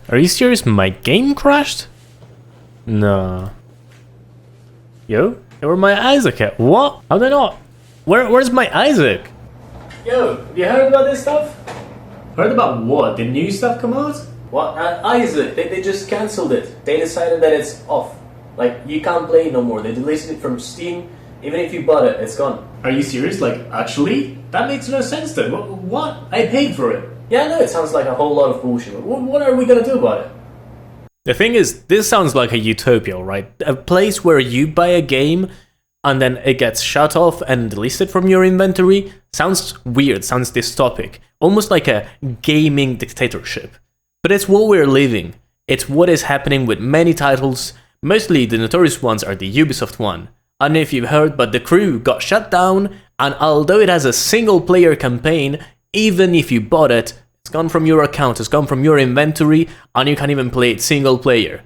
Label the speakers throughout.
Speaker 1: Are you serious? My game crashed? No. Yo, where's my Isaac at? What? How did I not? Where's my Isaac? Yo, have you heard about this stuff? Heard about what? The new stuff come out? What? Isaac, they just cancelled it. They decided that it's off. Like, you can't play it no more. They deleted it from Steam. Even if you bought it, it's gone. Are you serious? Like, actually? That makes no sense then. What? I paid for it. Yeah, no, it sounds like a whole lot of bullshit. What are we gonna do about it? The thing is, this sounds like a utopia, right? A place where you buy a game and then it gets shut off and deleted from your inventory. Sounds weird, sounds dystopic. Almost like a gaming dictatorship. But it's what we're living. It's what is happening with many titles. Mostly the notorious ones are the Ubisoft one. I don't know if you've heard, but The Crew got shut down, and although it has a single player campaign, even if you bought it, it's gone from your account, it's gone from your inventory, and you can't even play it single player.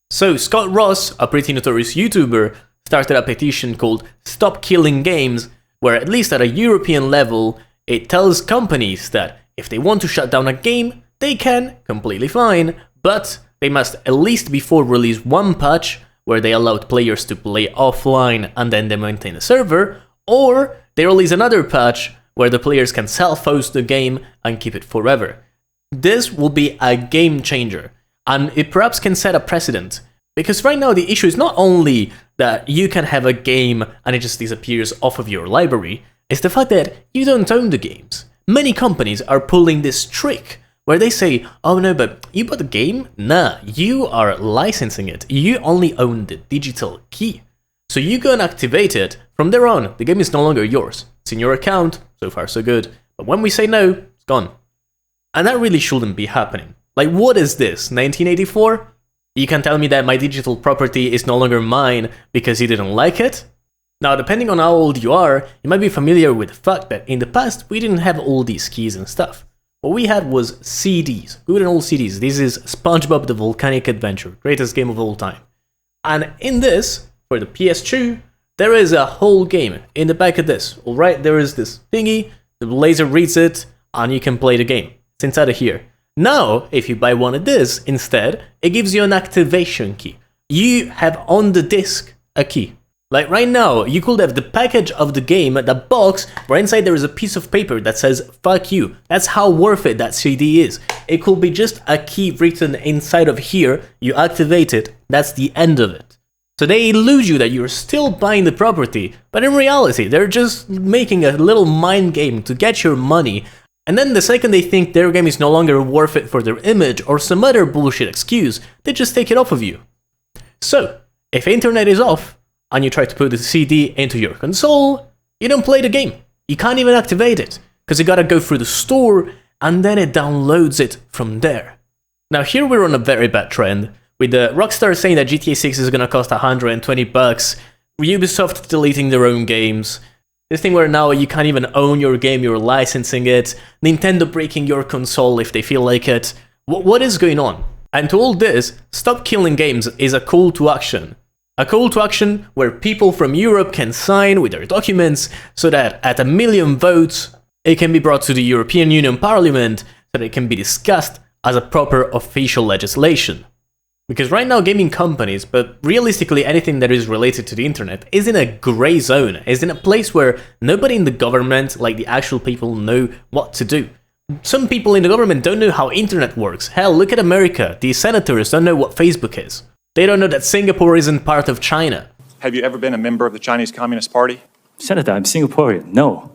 Speaker 1: So Scott Ross, a pretty notorious YouTuber, started a petition called Stop Killing Games, where at least at a European level, it tells companies that if they want to shut down a game, they can, completely fine, but they must at least before release one patch where they allowed players to play offline and then they maintain a server, or they release another patch where the players can self-host the game and keep it forever. This will be a game changer, and it perhaps can set a precedent, because right now the issue is not only that you can have a game and it just disappears off of your library, it's the fact that you don't own the games. Many companies are pulling this trick where they say, oh no, but you bought the game? Nah, you are licensing it. You only own the digital key. So you go and activate it. From there on, the game is no longer yours. It's in your account, so far so good. But when we say no, it's gone. And that really shouldn't be happening. Like, what is this, 1984? You can tell me that my digital property is no longer mine because you didn't like it? Now, depending on how old you are, you might be familiar with the fact that in the past, we didn't have all these keys and stuff. What we had was CDs, good and old CDs. This is SpongeBob the Volcanic Adventure, greatest game of all time. And in this, for the PS2, there is a whole game in the back of this. Alright, there is this thingy, the laser reads it, and you can play the game. It's inside of here. Now, if you buy one of this instead, it gives you an activation key. You have on the disc a key. Like right now, you could have the package of the game, the box, where inside there is a piece of paper that says, fuck you. That's how worth it that CD is. It could be just a key written inside of here, you activate it, that's the end of it. So they illude you that you're still buying the property, but in reality, they're just making a little mind game to get your money, and then the second they think their game is no longer worth it for their image or some other bullshit excuse, they just take it off of you. So, if internet is off, and you try to put the CD into your console, you don't play the game. You can't even activate it, because you gotta go through the store, and then it downloads it from there. Now here we're on a very bad trend, with the Rockstar saying that GTA 6 is gonna cost $120, Ubisoft deleting their own games, this thing where now you can't even own your game, you're licensing it, Nintendo breaking your console if they feel like it. What is going on? And to all this, Stop Killing Games is a call to action. A call to action where people from Europe can sign with their documents so that at 1 million votes, it can be brought to the European Union Parliament so that it can be discussed as a proper official legislation. Because right now gaming companies, but realistically anything that is related to the internet, is in a grey zone, is in a place where nobody in the government, like the actual people, know what to do. Some people in the government don't know how internet works. Hell, look at America, the senators don't know what Facebook is. They don't know that Singapore isn't part of China.
Speaker 2: Have you ever been a member of the Chinese Communist Party?
Speaker 3: Senator, I'm Singaporean. No.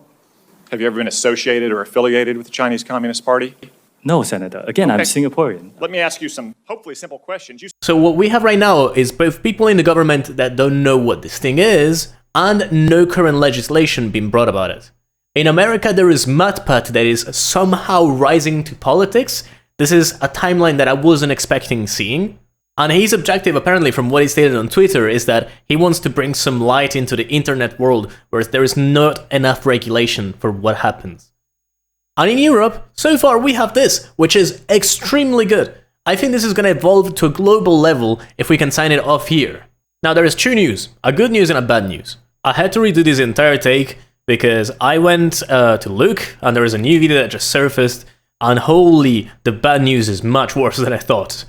Speaker 2: Have you ever been associated or affiliated with the Chinese Communist Party?
Speaker 3: No, Senator. Again, I'm
Speaker 2: Okay.
Speaker 3: Singaporean.
Speaker 2: Let me ask you some hopefully simple questions.
Speaker 1: So what we have right now is both people in the government that don't know what this thing is, and no current legislation being brought about it. In America, there is MatPat that is somehow rising to politics. This is a timeline that I wasn't expecting seeing. And his objective, apparently, from what he stated on Twitter, is that he wants to bring some light into the internet world where there is not enough regulation for what happens. And in Europe, so far we have this, which is extremely good. I think this is going to evolve to a global level if we can sign it off here. Now there is two news, a good news and a bad news. I had to redo this entire take because I went to look and there is a new video that just surfaced, and holy, the bad news is much worse than I thought.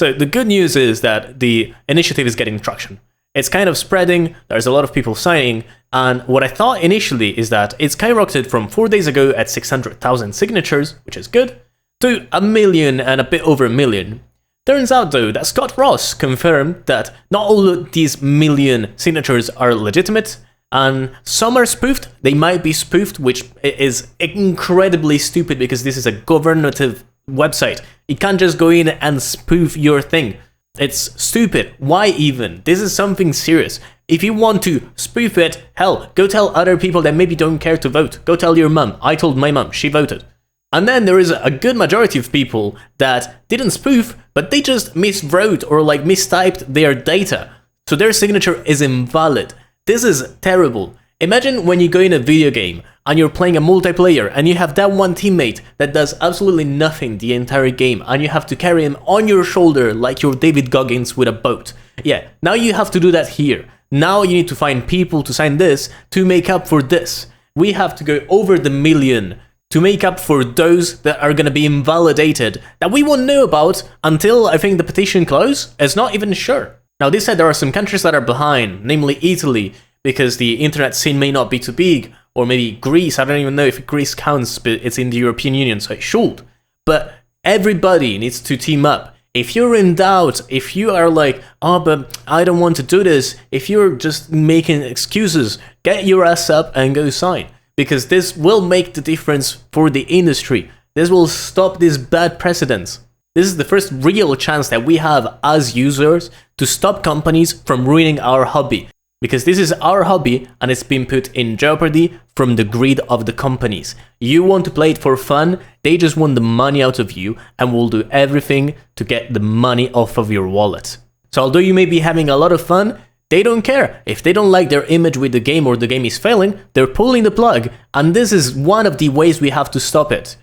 Speaker 1: So the good news is that the initiative is getting traction. It's kind of spreading, there's a lot of people signing, and what I thought initially is that it skyrocketed from 4 days ago at 600,000 signatures, which is good, to 1 million and a bit over 1 million. Turns out though that Scott Ross confirmed that not all of these million signatures are legitimate, and some are spoofed. They might be spoofed, which is incredibly stupid because this is a governative website. You can't just go in and spoof your thing. It's stupid. Why even? This is something serious. If you want to spoof it, hell, go tell other people that maybe don't care to vote. Go tell your mum. I told my mum, she voted. And then there is a good majority of people that didn't spoof, but they just miswrote or like mistyped their data. So their signature is invalid. This is terrible. Imagine when you go in a video game and you're playing a multiplayer and you have that one teammate that does absolutely nothing the entire game and you have to carry him on your shoulder like you're David Goggins with a boat. Yeah, now you have to do that here. Now you need to find people to sign this to make up for this. We have to go over the 1 million to make up for those that are going to be invalidated that we won't know about until I think the petition close. It's not even sure. Now this said, there are some countries that are behind, namely Italy, because the internet scene may not be too big, or maybe Greece. I don't even know if Greece counts, but it's in the European Union, so it should. But everybody needs to team up. If you're in doubt, if you are like, oh, but I don't want to do this, if you're just making excuses, get your ass up and go sign. Because this will make the difference for the industry. This will stop these bad precedents. This is the first real chance that we have as users to stop companies from ruining our hobby. Because this is our hobby and it's been put in jeopardy from the greed of the companies. You want to play it for fun, they just want the money out of you and will do everything to get the money off of your wallet. So although you may be having a lot of fun, they don't care. If they don't like their image with the game or the game is failing, they're pulling the plug, and this is one of the ways we have to stop it.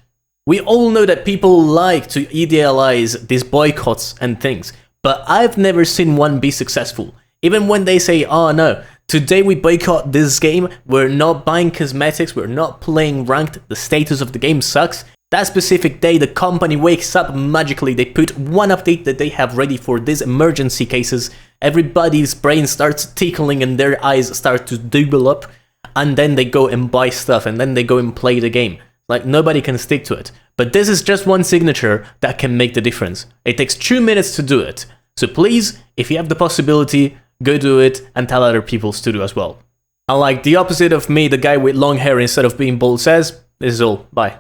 Speaker 1: We all know that people like to idealize these boycotts and things, but I've never seen one be successful. Even when they say, oh no, today we boycott this game, we're not buying cosmetics, we're not playing ranked, the status of the game sucks. That specific day, the company wakes up magically, they put one update that they have ready for these emergency cases, everybody's brain starts tickling and their eyes start to double up, and then they go and buy stuff, and then they go and play the game. Like, nobody can stick to it. But this is just one signature that can make the difference. It takes 2 minutes to do it. So please, if you have the possibility, go do it and tell other people to do as well. Unlike the opposite of me, the guy with long hair instead of being bald says, this is all, bye.